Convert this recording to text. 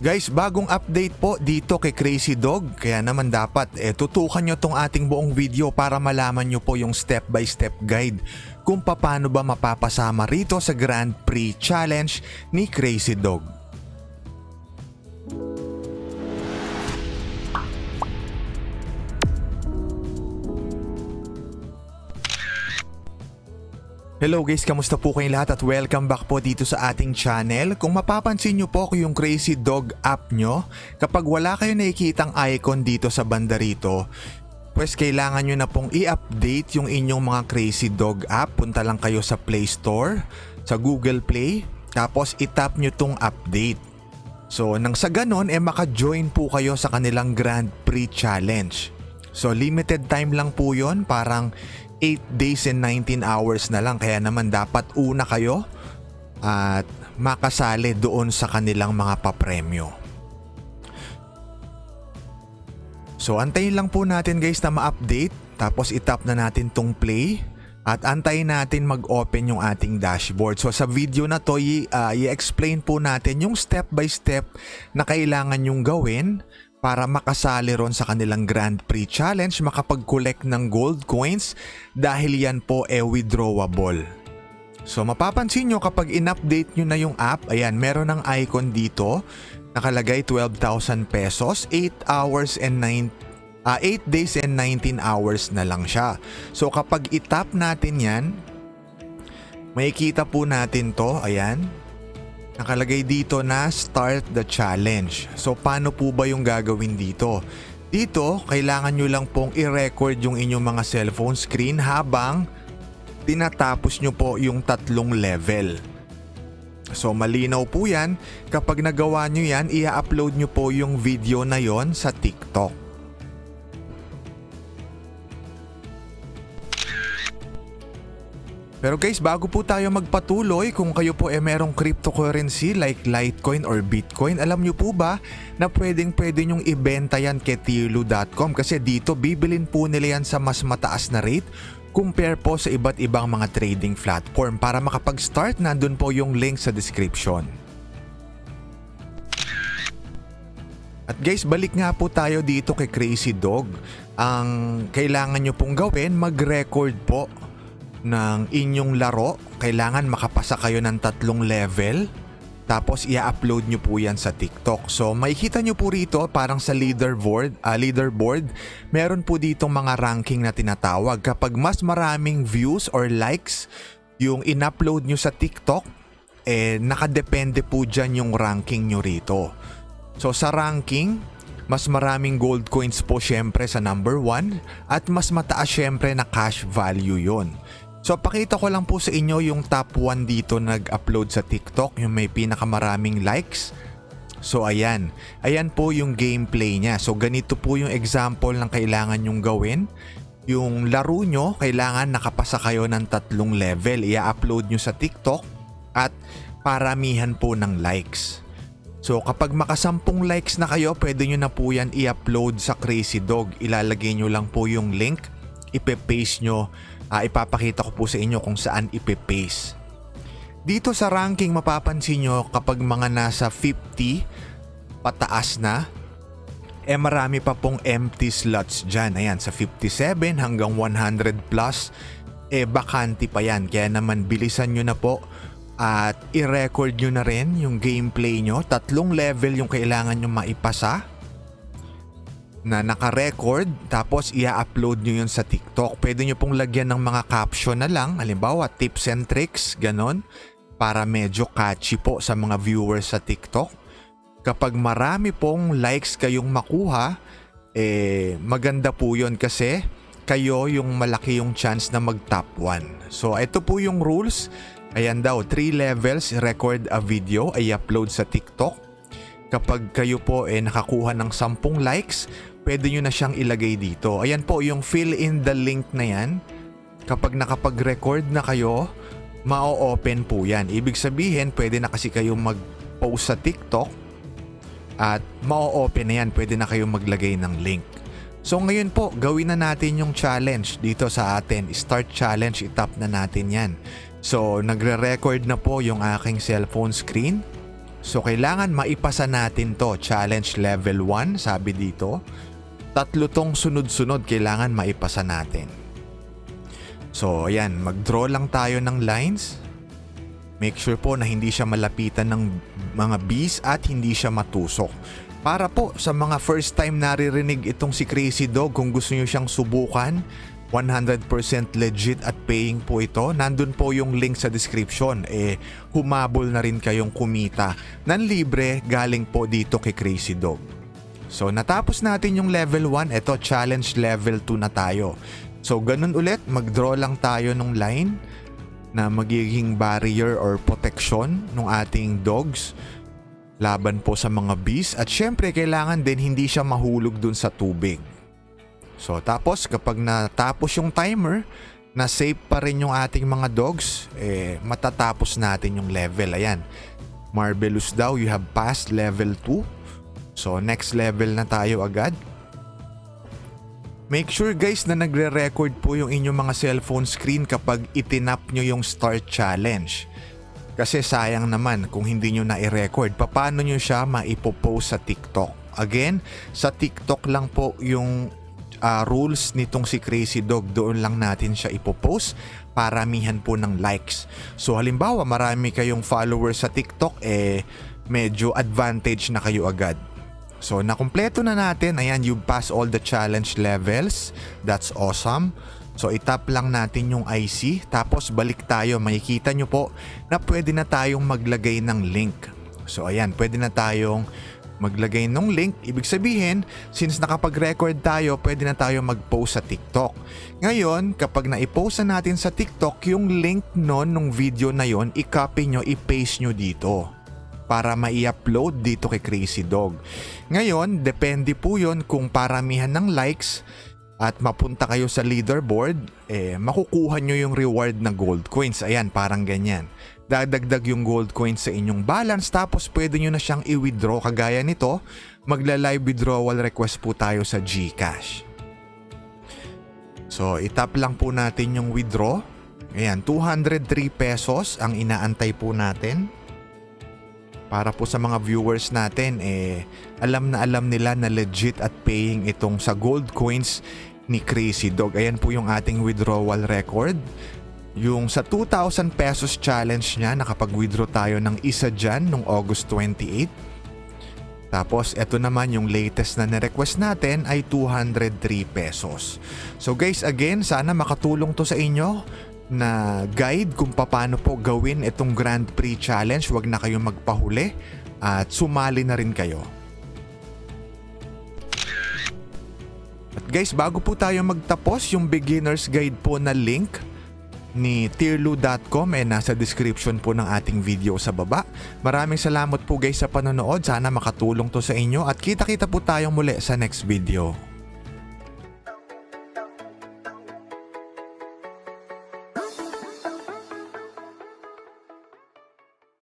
Guys, bagong update po dito kay Crazy Dog. Kaya naman dapat tutukan nyo tong ating buong video para malaman nyo po yung step by step guide kung paano ba mapapasama rito sa Grand Prix Challenge ni Crazy Dog. Hello guys, kamusta po kayong lahat at welcome back po dito sa ating channel. Kung mapapansin nyo po yung Crazy Dog app nyo, kapag wala kayo nakikitang icon dito sa banda rito, pues kailangan nyo na pong i-update yung inyong mga Crazy Dog app. Punta lang kayo sa Play Store, sa Google Play, tapos itap nyo tong update. So nang sa ganon, maka-join po kayo sa kanilang Grand Prix Challenge. So limited time lang po yun, parang 8 days and 19 hours na lang, kaya naman dapat una kayo at makasali doon sa kanilang mga papremyo. So antayin lang po natin guys na ma-update, tapos itap na natin tong play at antayin natin mag-open yung ating dashboard. So sa video na to i-explain po natin yung step by step na kailangan yung gawin para makasali ron sa kanilang Grand Prix Challenge, makapag-collect ng gold coins dahil yan po withdrawable. So mapapansin nyo kapag in-update nyo na yung app, ayan, meron ng icon dito, nakalagay 12,000 pesos, 8 days and 19 hours na lang siya. So kapag itap natin yan, makikita po natin to, ayan. Nakalagay dito na start the challenge. So paano po ba yung gagawin dito? Dito, kailangan nyo lang pong i-record yung inyong mga cellphone screen habang tinatapos nyo po yung 3 level. So malinaw po yan. Kapag nagawa nyo yan, i-upload nyo po yung video na yon sa TikTok. Pero guys, bago po tayo magpatuloy, kung kayo po merong cryptocurrency like Litecoin or Bitcoin, alam nyo po ba na pwede nyong ibenta yan kay Tirlu.com kasi dito bibilin po nila yan sa mas mataas na rate compare po sa iba't ibang mga trading platform. Para makapag-start, nandun po yung link sa description. At guys, balik nga po tayo dito kay Crazy Dog. Ang kailangan nyo pong gawin, mag-record po ng inyong laro. Kailangan makapasa kayo ng 3 level, tapos i-upload nyo po yan sa TikTok. So makikita nyo po rito parang sa leaderboard, meron po ditong mga ranking na tinatawag. Kapag mas maraming views or likes yung in-upload nyo sa TikTok, nakadepende po dyan yung ranking nyo rito. So sa ranking, mas maraming gold coins po syempre sa number 1 at mas mataas syempre na cash value yon. So pakita ko lang po sa inyo yung top 1 dito nag-upload sa TikTok, yung may pinakamaraming likes. So ayan po yung gameplay niya. So ganito po yung example ng kailangan nyong gawin. Yung laro nyo, kailangan nakapasa kayo ng 3 level. I-upload nyo sa TikTok at paramihan po ng likes. So kapag maka-10 likes na kayo, pwede nyo na po yan i-upload sa Crazy Dog. Ilalagay nyo lang po yung link, ipe-paste nyo. Ipapakita ko po sa inyo kung saan ipe-paste. Dito sa ranking, mapapansin nyo kapag mga nasa 50 pataas na, marami pa pong empty slots dyan. Ayan, sa 57 hanggang 100 plus, bakante pa yan. Kaya naman bilisan nyo na po at i-record nyo na rin yung gameplay nyo. 3 level yung kailangan nyo maipasa na naka-record, tapos i-upload nyo yun sa TikTok. Pwede nyo pong lagyan ng mga caption na lang, halimbawa tips and tricks, ganon, para medyo catchy po sa mga viewers sa TikTok. Kapag marami pong likes kayong makuha, maganda po yun kasi kayo yung malaki yung chance na mag-top 1. So ito po yung rules. Ayan daw, 3 levels, record a video, i-upload sa TikTok. Kapag kayo po nakakuha ng 10 likes, pwede nyo na siyang ilagay dito. Ayan po yung fill in the link na yan. Kapag nakapag-record na kayo, ma-open po yan. Ibig sabihin, pwede na kasi kayo mag-post sa TikTok at ma-open na yan. Pwede na kayo maglagay ng link. So ngayon po, gawin na natin yung challenge dito sa atin. Start challenge, itap na natin yan. So nagre-record na po yung aking cellphone screen. So kailangan maipasa natin to. Challenge level 1 sabi dito. 3 tong sunod-sunod kailangan maipasa natin. So ayan, mag-draw lang tayo ng lines. Make sure po na hindi siya malapitan ng mga bees at hindi siya matusok. Para po sa mga first time naririnig itong si Crazy Dog, kung gusto nyo siyang subukan, 100% legit at paying po ito. Nandun po yung link sa description. Humabol na rin kayong kumita ng libre galing po dito kay Crazy Dog. So natapos natin yung level 1, ito challenge level 2 na tayo. So ganun ulit, mag-draw lang tayo ng line na magiging barrier or protection ng ating dogs laban po sa mga bees. At syempre kailangan din hindi siya mahulog dun sa tubig. So tapos kapag natapos yung timer, na safe pa rin yung ating mga dogs, matatapos natin yung level. Ayan, marvelous daw, you have passed level 2. So next level na tayo agad. Make sure guys na nagre-record po yung inyong mga cellphone screen kapag itinap nyo yung start challenge. Kasi sayang naman kung hindi nyo na i-record. Paano nyo siya maipopost sa TikTok? Again, sa TikTok lang po yung rules nitong si Crazy Dog. Doon lang natin siya ipopost. Paramihan po ng likes. So halimbawa marami kayong followers sa TikTok, medyo advantage na kayo agad. So nakumpleto na natin. Ayan, you pass all the challenge levels. That's awesome. So itap lang natin yung IC. Tapos balik tayo. Makikita nyo po na pwede na tayong maglagay ng link. So ayan, pwede na tayong maglagay ng link. Ibig sabihin, since nakapag-record tayo, pwede na tayo mag-post sa TikTok. Ngayon, kapag na-post na natin sa TikTok, yung link nung video na yon, i-copy nyo, i-paste nyo dito para mai-upload dito kay Crazy Dog. Ngayon, depende po yun kung paramihan ng likes at mapunta kayo sa leaderboard, makukuha nyo yung reward na gold coins. Ayan, parang ganyan. Dadagdag yung gold coins sa inyong balance, tapos pwede nyo na siyang i-withdraw. Kagaya nito, magla-live withdrawal request po tayo sa GCash. So, itap lang po natin yung withdraw. Ayan, 203 pesos ang inaantay po natin. Para po sa mga viewers natin, alam nila na legit at paying itong sa gold coins ni Crazy Dog. Ayan po yung ating withdrawal record. Yung sa 2,000 pesos challenge niya, nakapag-withdraw tayo ng isa dyan noong August 28. Tapos eto naman yung latest na na-request natin ay 203 pesos. So guys, again, sana makatulong to sa inyo na guide kung paano po gawin itong Grand Prix Challenge. Huwag na kayong magpahuli at sumali na rin kayo. At guys, bago po tayo magtapos, yung beginner's guide po na link ni tierlu.com nasa description po ng ating video sa baba. Maraming salamat po guys sa panonood. Sana makatulong to sa inyo at kita-kita po tayong muli sa next video.